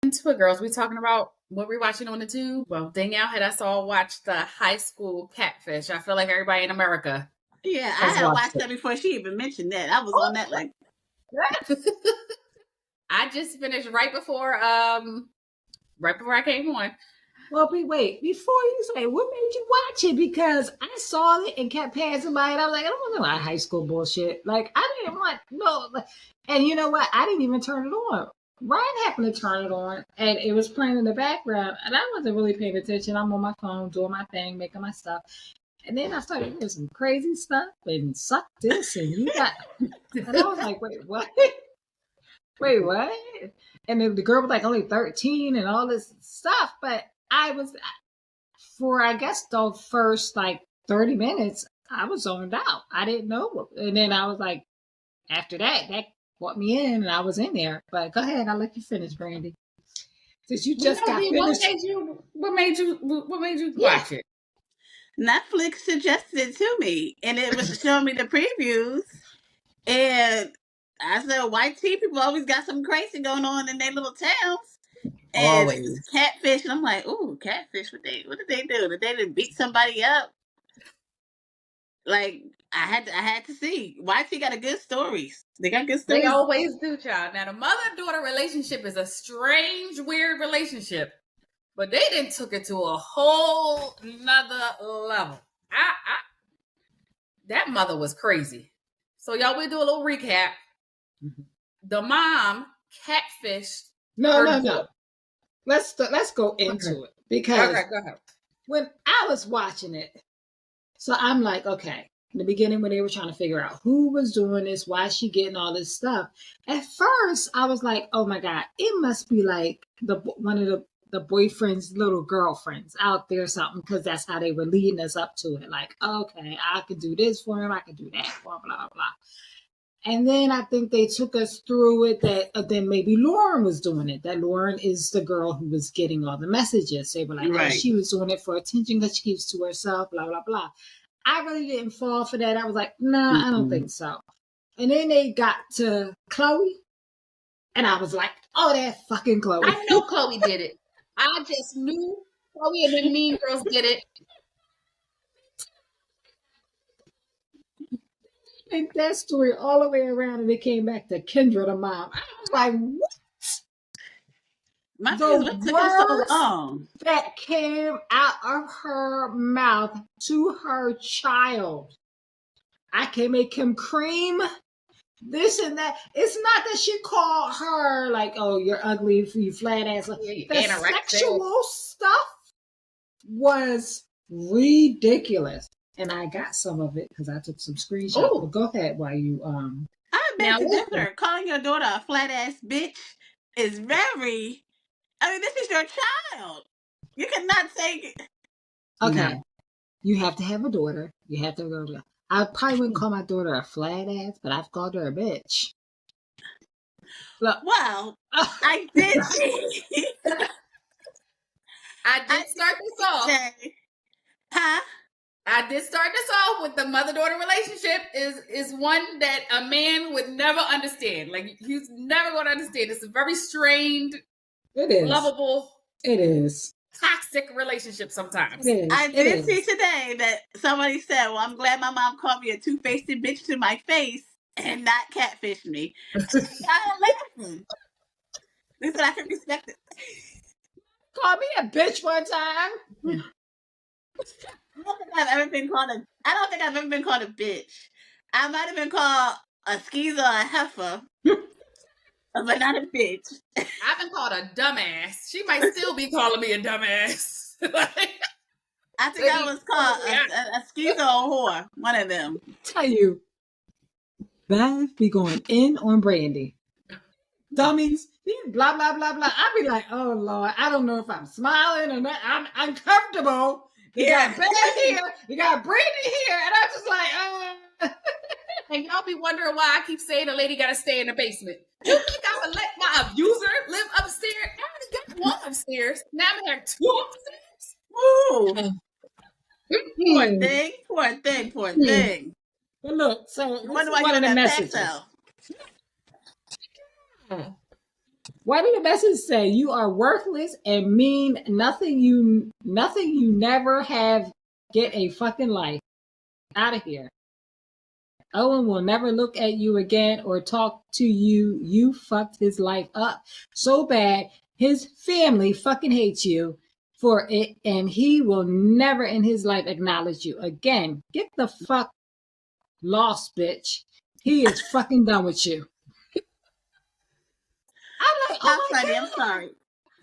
Into it, girls. We talking about what we're watching on the tube. Well, Danielle had us all watch the High School Catfish. I feel like everybody in America Yeah, I has had watched watched that before she even mentioned that. I was on that like. it. I just finished right before I came on. Well, wait, before you say, what made you watch it? Because I saw it and kept passing by it. I was like, I don't want no high school bullshit. Like, I didn't want, no. And you know what? I didn't even turn it on. Ryan happened to turn it on, and it was playing in the background, and I wasn't really paying attention. I'm on my phone, doing my thing, making my stuff. And then I started hearing some crazy stuff, and suck this, and you got, and I was like, wait, what? Wait, what? And the girl was like only 13 and all this stuff, but I was, for I guess the first like 30 minutes, I was zoned out. I didn't know. And then I was like, after that brought me in and I was in there. But go ahead, I'll let you finish, Brandy. Since you just got finished. What made you watch it? Netflix suggested it to me, and it was showing me the previews. And I said, white tea people always got something crazy going on in their little towns. And it was catfish, and I'm like, ooh, catfish, what did they do? Did they beat somebody up? Like, I had to see. YT got a good stories. They got good stories. They always do, child. Now the mother-daughter relationship is a strange, weird relationship. But they then took it to a whole nother level. That mother was crazy. So y'all, we'll do a little recap. Mm-hmm. The mom catfished. No. Let's go into it, because go ahead. When I was watching it, so I'm like, okay, in the beginning when they were trying to figure out who was doing this, why is she getting all this stuff? At first, I was like, oh my God, it must be like one of the boyfriend's little girlfriends out there or something, because that's how they were leading us up to it. Like, okay, I could do this for him, I could do that for him, blah, blah, blah. And then I think they took us through it that then maybe Lauren was doing it. That Lauren is the girl who was getting all the messages. They were like, right. Oh, she was doing it for attention because she keeps to herself, blah, blah, blah. I really didn't fall for that. I was like, nah, I don't think so. And then they got to Chloe. And I was like, oh, that fucking Chloe. I know Chloe did it. I just knew Chloe and the Mean Girls did it. And that story all the way around, and it came back to Kendra, the mom. I was like, what? The words that came out of her mouth to her child. I can make him cream. This and that. It's not that she called her like, oh, you're ugly, you flat ass. The sexual stuff was ridiculous. And I got some of it because I took some screenshots. Oh. But go ahead while you I beg to differ. Calling your daughter a flat ass bitch is very. I mean, this is your child. You cannot say. Okay, no. You have to have a daughter. You have to go. I probably wouldn't call my daughter a flat ass, but I've called her a bitch. Look, well, I did. I did start this off. Huh? I did start this off with the mother-daughter relationship is one that a man would never understand. Like, he's never going to understand. It's a very strained, lovable, toxic relationship sometimes. I did see today that somebody said, well, I'm glad my mom called me a two-faced bitch to my face and not catfish me. I'm laughing. They said I can respect it. Call me a bitch one time. I don't think I've ever been called a bitch. I might have been called a skeezer or a heifer, but not a bitch. I've been called a dumbass. She might still be calling me a dumbass. I think I was called a skeezer or a whore. One of them. Tell you, Beth be going in on Brandy. Dummies, blah, blah, blah, blah. I be like, oh, Lord, I don't know if I'm smiling or not. I'm uncomfortable. You got Beth here, you got Brandy here, and I'm just like, And y'all be wondering why I keep saying the lady got to stay in the basement. You think I would let my abuser live upstairs? I already got one upstairs. Now I'm going to have two upstairs. Woo! Poor thing. But look, so wonder why you're in that message. What did the message say? You are worthless and mean nothing. You never have. Get a fucking life out of here. Owen will never look at you again or talk to you. You fucked his life up so bad. His family fucking hates you for it, and he will never in his life acknowledge you again. Get the fuck lost, bitch. He is fucking done with you. I'm like, oh my funny. God. I'm sorry.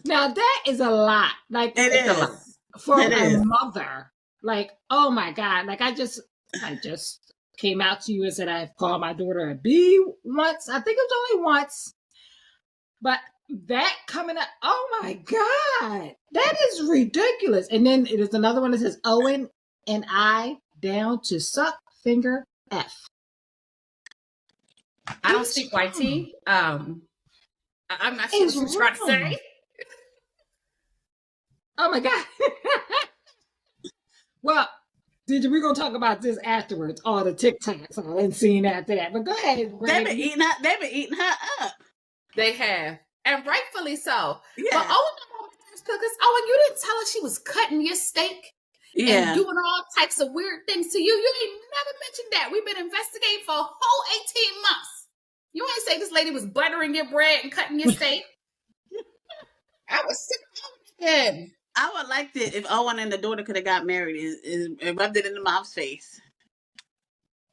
Now that is a lot. Like It it's is a lot for a mother. Like, oh my God. Like I just came out to you and said I've called my daughter a B once. I think it was only once. But that coming up, oh my God. That is ridiculous. And then there's another one that says Owen and I down to suck finger F. I don't speak YT. I'm not sure what you're trying to say. Oh my God. Well, we're gonna talk about this afterwards. All the TikToks and seeing after that. But go ahead. They've been eating her up. They have, and rightfully so. Yeah. But Owen, you didn't tell her she was cutting your steak and doing all types of weird things to you. You ain't never mentioned that. We've been investigating for a whole 18 months. You ain't say this lady was buttering your bread and cutting your steak. I was sick of him. I would like it if Owen and the daughter could have got married and rubbed it in the mom's face.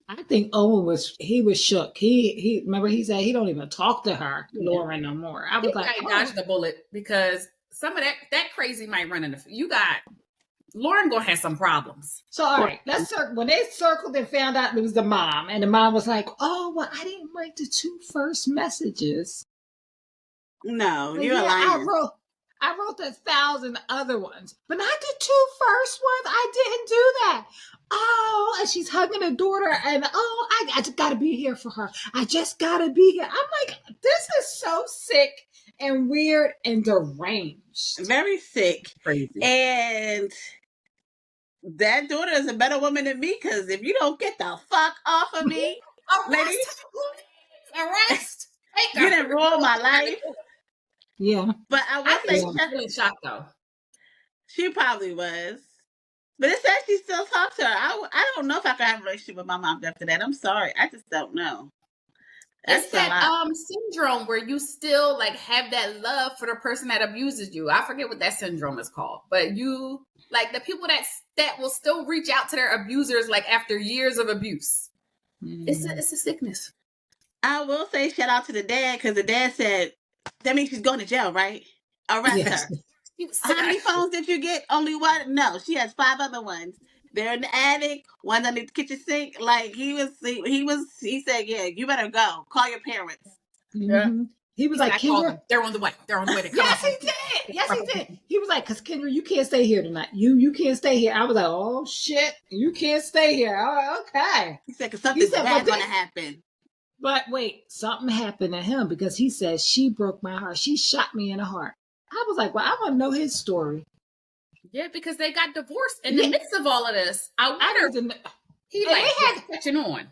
I think Owen was shook. He remember he said he don't even talk to her, Lauren, no more. I was like, dodged the bullet because some of that crazy might run into you got Lauren gonna have some problems. So all right, let's when they circled and found out it was the mom, and the mom was like, "Oh, well, I didn't write the 2 first messages." No, you're lying. I wrote 1,000 other ones, but not the 2 first ones. I didn't do that. Oh, and she's hugging her daughter, and I just gotta be here for her. I just gotta be here. I'm like, this is so sick and weird and deranged. Very sick. Crazy. And that daughter is a better woman than me, because if you don't get the fuck off of me, lady, arrest. You didn't ruin my life. Yeah. But I will say she's really shocked though. She probably was. But it says she still talks to her. I don't know if I can have a relationship with my mom after that. I'm sorry. I just don't know. It's that syndrome where you still like have that love for the person that abuses you. I forget what that syndrome is called. But you like the people that will still reach out to their abusers like after years of abuse. Mm-hmm. It's a sickness. I will say shout out to the dad, because the dad said, that means she's going to jail, right? Arrest her. How many phones did you get? Only one? No, she has 5 other ones. They're in the attic. One's under the kitchen sink. Like he said, yeah, you better go. Call your parents. Mm-hmm. He was like, Kendra, they're on the way. They're on the way to come. Yes, he did. Yes, he did. He was like, because Kendra, you can't stay here tonight. You can't stay here. I was like, oh shit, you can't stay here. Oh, okay. He said, because something's bad going to happen. But wait, something happened to him, because he said, she broke my heart. She shot me in the heart. I was like, well, I want to know his story. Yeah, because they got divorced in the midst of all of this. I wonder he had catching on.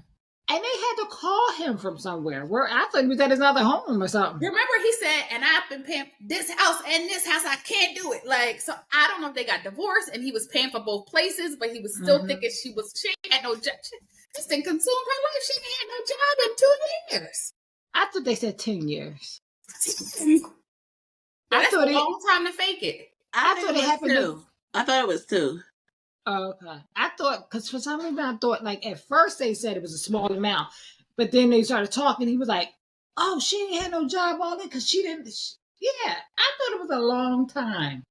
And they had to call him from somewhere. Where I thought he was at his other home or something. Remember, he said, and I've been paying this house and this house. I can't do it. Like, so I don't know if they got divorced and he was paying for both places, but he was still thinking she had no job. This thing consumed her life. She had no job in 2 years. I thought they said 10 years. That's a long time to fake it. I thought it happened 2. I thought it was 2. Okay. I thought, because for some reason I thought, like, at first they said it was a small amount, but then they started talking. He was like, oh, she ain't had no job all day because she didn't. Yeah. I thought it was a long time.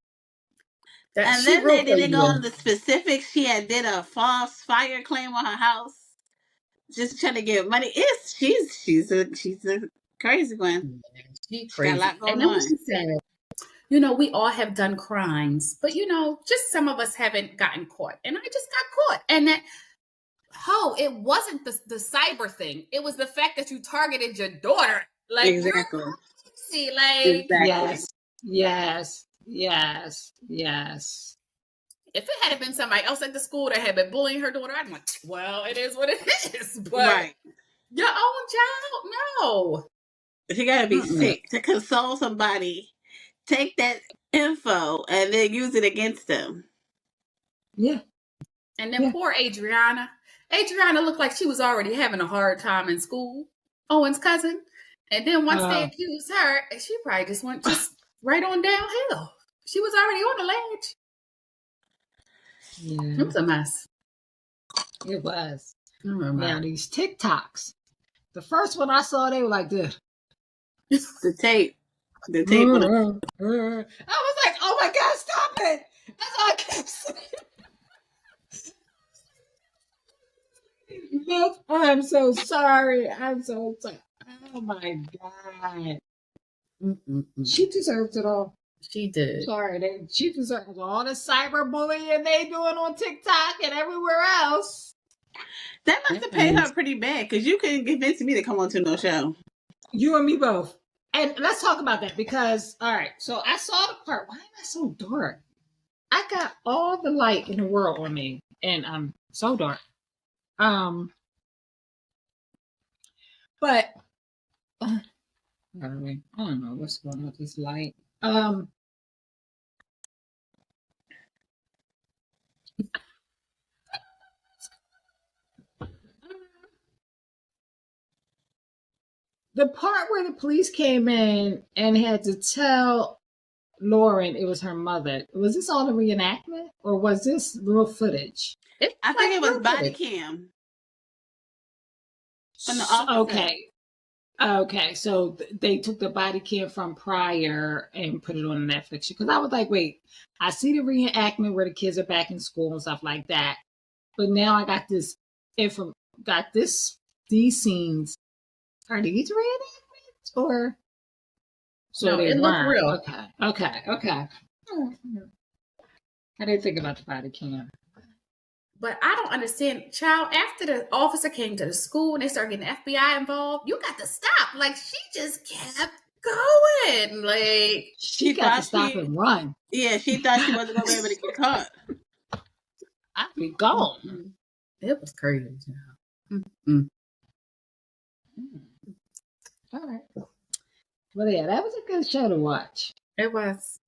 And then they didn't go into the specifics. She had did a false fire claim on her house, just trying to get money. She's a crazy one. She's crazy. Got a lot going on. She said, you know, we all have done crimes, but you know, just some of us haven't gotten caught. And I just got caught. And that, it wasn't the cyber thing. It was the fact that you targeted your daughter. Like, exactly. See, like, Yes. If it had been somebody else at the school that had been bullying her daughter, I'd be like, well, it is what it is. But your own child, no. She gotta be Mm-mm. sick to console somebody, take that info, and then use it against them. Yeah. And then Yeah. poor Adriana. Adriana looked like she was already having a hard time in school. Owen's cousin. And then once they accused her, she probably just went right on downhill. She was already on the ledge. Yeah. It was a mess. It was. Now these TikToks. The first one I saw, they were like this. The tape. The tape. I was like, oh my God, stop it. That's all I kept saying. Look, I'm so sorry. I'm so sorry. Oh my God. She deserves it all. She did. Sorry, she deserves all the cyberbullying they doing on TikTok and everywhere else. That must have paid her pretty bad because you couldn't convince me to come on to no show. You and me both. And let's talk about that because, all right, so I saw the part. Why am I so dark? I got all the light in the world on me and I'm so dark. But I don't know what's going on with this light. The part where the police came in and had to tell Lauren it was her mother, was this all a reenactment or was this real footage? I think it was body cam. From the officer. Okay, so they took the body cam from prior and put it on Netflix. Because I was like, wait, I see the reenactment where the kids are back in school and stuff like that. But now I got this these scenes. Are these reenactments or? So no, it looked real. Okay. I didn't think about the body cam. But I don't understand, child, after the officer came to the school and they started getting the FBI involved, you got to stop. Like, she just kept going. Like, she got to stop and run. Yeah, she thought she wasn't going to be able to get caught. I'd be gone. It was crazy. All right. Well, yeah, that was a good show to watch. It was.